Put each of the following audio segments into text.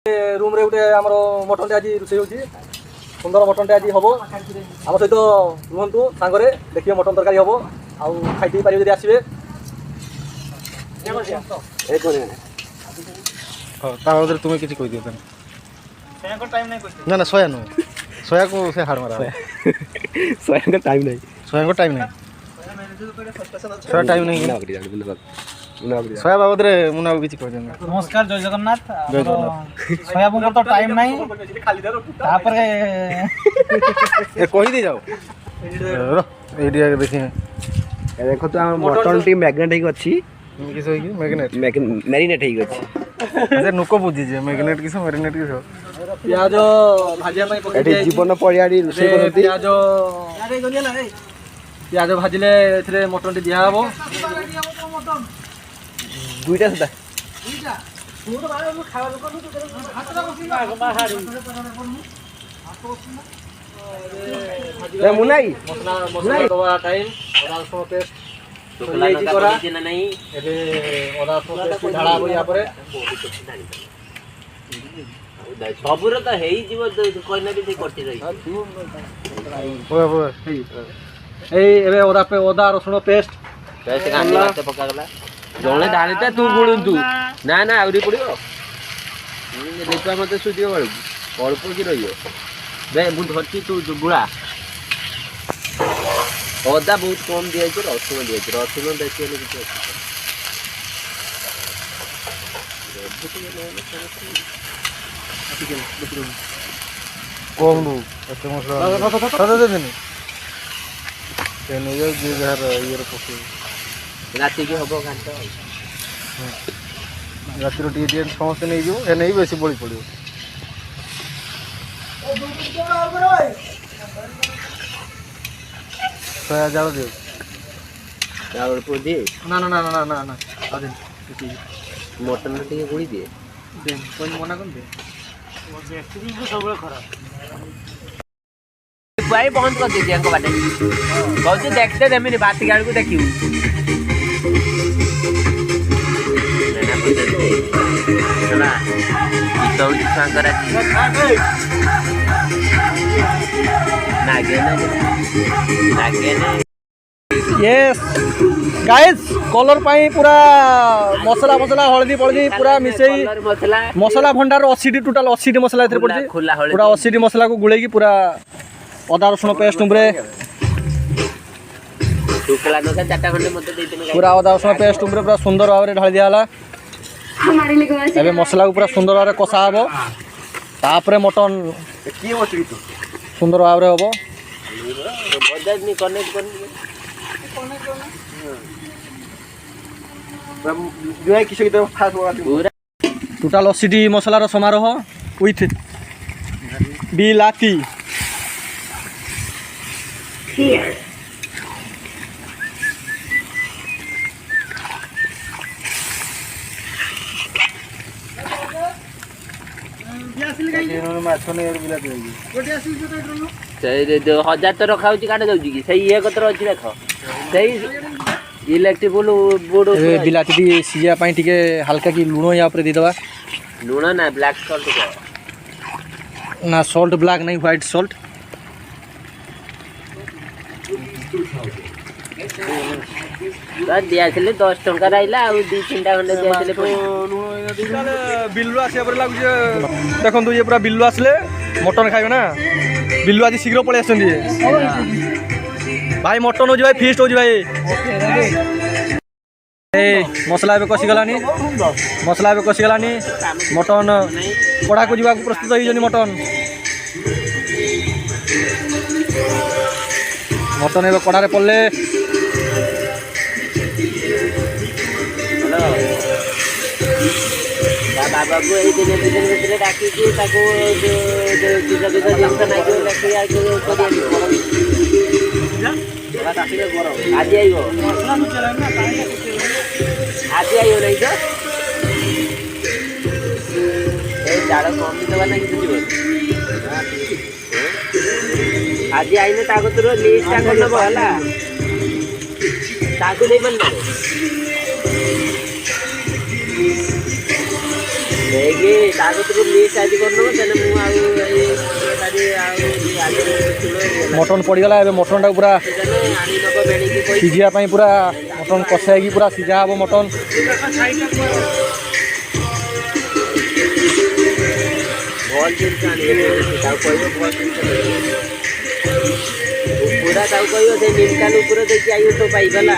Room रे गोटे आम मटन आज रोषे हो सुंदर मटन आज हम आम सहित रुहतु सांगे देखिए मटन तरकारी हम आउ खाई पारे आसवे तुम्हें किसी कह दियो ना ना सोया नुह सोया को से हार मारा सोया का टाइम नहीं सोया को टाइम नहीं सोया टाइम नहीं सोया बाबद रे मुना किसी कह देना नमस्कार जय जगन्नाथ जय जगन्नाथ सोया बुंगर तो टाइम नहीं तापर कही दे जाओ एरिया देखिए देखो तो मटन टी मैग्नेट अच्छी किस होई मैग्नेट मैरिनेट हेई अछि अरे नुको बुझी जे मैग्नेट किस मैरिनेट किस प्याज भाजिया पई पके जीवन पड़ियाडी रोसे करती प्याज भाजिले एथरे मटन टी दिया हबो दुईटा सुदा ए मुनाई मसला मसला दवा टाइम और रसुन पेस्ट टोकला नका पड़ी ना नहीं एबे ओदा पेस्ट ढाळा हो या परे सबुर त हेई जीव कोइना भी से करती रही ओए ओए ए एबे ओदा रसुन पेस्ट कैसे कांडी माते पका गला जणे डालीटा तू गुणुंतु ना ना आउरी पड़ियो देखा मते सुदियो बळू अल्प की रहियो बे मु धरती तू गुळा अदा बहुत कम दिया रसुण दिया रसुण देखिए कम दू एते मसला सादा दे देनी ते नै जे घर ये रे पके राति की हबो घंटा राति रो टी समस्त नै जो ए नै बेसी बळी पड़ियो सोया जाओ दे चावल को दे ना ना ना ना ना ना अरे मटन टे गुड़ी दे दे कोन मना कोन दे वो बेहतरीन को सब खराब भाई बंद कर दे को बाटे बहुत देखते देमिनी बात गाड़ को देखियो ना चला तो संकरा नागे ना यस गाइस कलर पाई पूरा मसला मसला हळदी पळदी पूरा मिसई मसला मसला भंडार 80 टी टोटल 80 टी मसला एथरे पड़जी खुला हळदी पूरा 80 टी मसला को गुळेगी पूरा अदा रसुन पेस्ट उमरे टुकला न का चाटा खंडे मते देते पूरा अदा रसुन पेस्ट उमरे पूरा सुंदर भाबरे ढाल दिया हला हमारे लिए कौन एबे मसला को पूरा सुंदर भाबरे कसा हबो तापरे मटन की होची तो सुंदर भाबरे हबो बजाज नि कनेक्ट कर जो है किसी की तरफ खास होगा पूरा टोटल 80 टी मसला रो समारोह विथ बिलाती here? माछ नै बिलाती से 1000 तो रखा होची काटा जाउची की सही ये कतर अछि देख सही इलेक्ट्रिक बोर्ड ए बिलाती दी सिया पाई टिके हल्का की लूणो या ऊपर दे दवा लूण ना ब्लैक सॉल्ट ना सॉल्ट ब्लैक नहीं व्हाइट सॉल्ट दिया 10 टंका रहिला आ 2-3 टा खंडे दिया बिल्लू आसे पर लागु देखन ये पूरा बिल्लू आसले मटन खाइबे ना बिल्लू आज शीघ्र पळे आछन भाई मटन हो भाई फीस्ट हो भाई ए मसला बे कसी गलानी मटन कड़ा को जीवा प्रस्तुत होई जनी मटन एबे कड़ा रे पड़ले बाबा को ए दिन भीतर डाकी के ताको दूसरा जिंस ना के लेके आ के करिया आज आइयो नहीं तो ए जाड़ा कम देबा ना किछु जीव आज आइने ताको तोर लिस्ट टा करन बहला ताको नहीं बन ନେଇକି ତା କତିରୁ ଲିଷ୍ଟ ଆଜି କରିନେବ ତାହେଲେ ମୁଁ ଆଉ ମଟନ୍ ପଡ଼ିଗଲା। ଏବେ ମଟନ୍ଟାକୁ ପୁରା ଆଣିନବ ବେଣିକି କହି ସିଝିବା ପାଇଁ ପୁରା ମଟନ୍ କଷା ହେଇକି ପୁରା ସିଝା ହେବ ମଟନ୍। ଭଲ ଜିନିଷ ଆଣିବେ ତାକୁ କହିବ ଭଲ ଜିନିଷ ପୁରା ତାକୁ କହିବ ସେଇ ନିମକାଲ ଉପରେ ଦେଇକି ଆଇବ ତ ପାଇଗଲା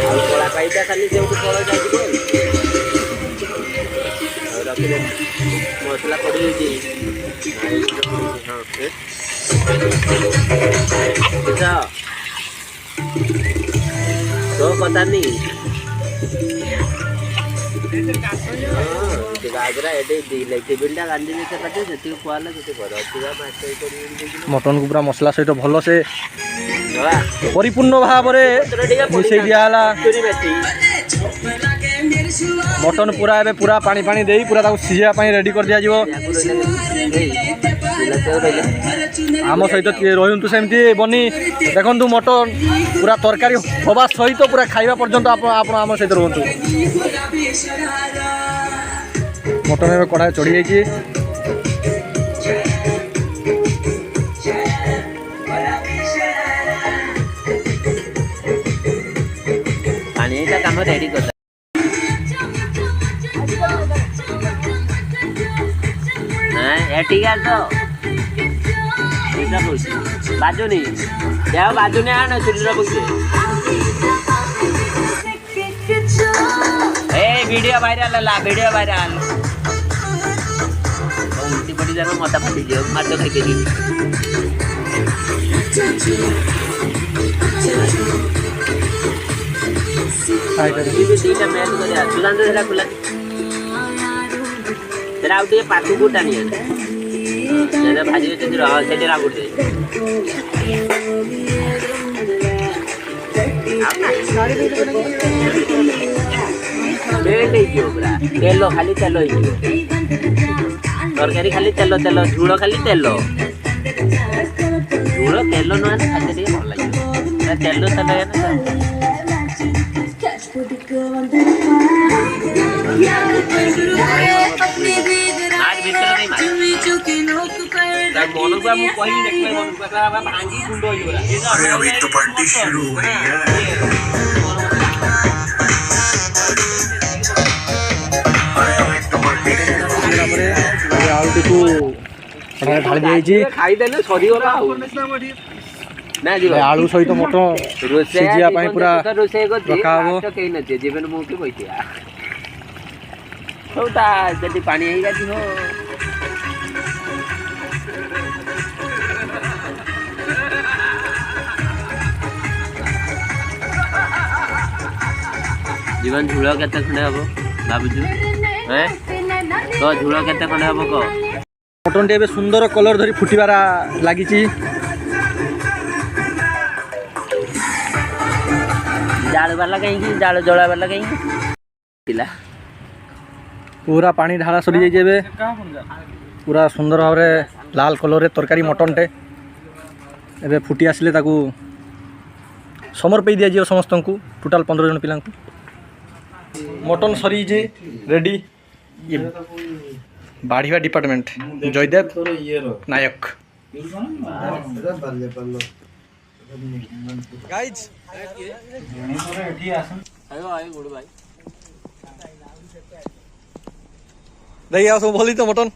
ଆଉ କଳା ପାଇଟା ଖାଲି ଯେଉଁଠୁ ଫଳ ଯାଇଯିବ। ଆଉ ରଖିଦେ ମସଲା ପଡ଼ିଯାଇଛି ତୋ କଥା ନି ମଟନ୍କୁ ପୁରା ମସଲା ସହିତ ଭଲସେ ପରିପୂର୍ଣ୍ଣ ଭାବରେ ମିଶାଇ ଦିଆହେଲା। ମଟନ୍ ପୁରା ଏବେ ପୁରା ପାଣି ପାଣି ଦେଇ ପୁରା ତାକୁ ସିଝିବା ପାଇଁ ରେଡ଼ି କରିଦିଆଯିବ। ଆମ ସହିତ କିଏ ରହନ୍ତୁ ସେମିତି ବନି ଦେଖନ୍ତୁ ମଟନ୍ ପୁରା ତରକାରୀ ହେବା ସହିତ ପୁରା ଖାଇବା ପର୍ଯ୍ୟନ୍ତ ଆପଣ ଆମ ସହିତ ରୁହନ୍ତୁ। ମଟନ୍ ଏବେ କଢ଼ାରେ ଚଢ଼ି ଯାଇଛି। ପାଣିଟା କାମ ରେଡ଼ି କରିଦେବା। ଏଠିକି ଆସ ବାଜୁନି ଯାଅ ବାଜୁନି ଆଣ ଚୁଲିର ପକେଇ ভিডিও ভাইরাল হলা ভিডিও ভাইরাল উল্টি পড়ি যাবে মাথা ফাটি যাবে মাথা খাইতে দিবি দুইটা ম্যাচ করে আর সুদান্ত সেটা খোলা সেটা ଆଉ ଟିକେ ପାଖକୁ ଟାଣି ଆଣେ ସେଟା ଭାଜି ଅଛନ୍ତି ରହ ସେଠି ଆଉ ଗୋଟେ ବେଲ୍ଟ ହେଇଯିବ ପୁରା ତେଲ ଖାଲି ତେଲ ହେଇଯିବ ତରକାରୀ ଖାଲି ତେଲ ତେଲ ଝୁଳ ଖାଲି ତେଲ ଝୁଳ ତେଲ ନହେଲେ ଖାଇତେ ଟିକେ ଭଲ ଲାଗିବ ତେଲ ତେଲ ମନକୁ ମୁଁ କହିଲି ଦେଖିଲେ ମନକୁ ଭାଙ୍ଗି ଗୁଣ୍ଡ ଆଳୁଟିକୁ ଢାଳି ଦିଆଯାଇଛି। ଖାଇଦେଲେ ସରିଗଲା ଆଉ ନା ଯିବ ଆଳୁ ସହିତ ମଟନ ସିଝିବା ପାଇଁ ପୁରା ରୋଷେଇ ରଖାହବ। କେହି ନଥିବେ ଜୀବନ ମୁଁ କି ବଇଥିବା ସବୁ ତା ଯଦି ପାଣି ହେଇଯାଇଥିବ ଜୀବନ ଝୁଳ କେତେ ଖଣ୍ଡେ ହବ ଭାବୁଛୁ ତ ଝୁଳ କେତେ ଖଣ୍ଡେ ହବ କହ ମଟନଟି ଏବେ ସୁନ୍ଦର କଲର ଧରି ଫୁଟିବାର ଲାଗିଛି। ଜାଳ ବାଲା କାହିଁକି ଜାଳ ଜଳା ବାଲା କାହିଁକି ଥିଲା ପୁରା ପାଣି ଢାଳା ସରିଯାଇଛି। ଏବେ ପୁରା ସୁନ୍ଦର ଭାବରେ ଲାଲ କଲରରେ ତରକାରୀ ମଟନଟେ ଏବେ ଫୁଟି ଆସିଲେ ତାକୁ ସମର୍ପେଇ ଦିଆଯିବ ସମସ୍ତଙ୍କୁ ଟୋଟାଲ 15 ଜଣ ପିଲାଙ୍କୁ। ମଟନ ସରିଯାଇଛି ରେଡ଼ି। ବାଢ଼ିବା ଡିପାର୍ଟମେଣ୍ଟ ଜୟଦେବ ନାୟକ ଗାଇଜ ଦେଖି ଆଉ ସବୁ ଭଲ ତ ମଟନ।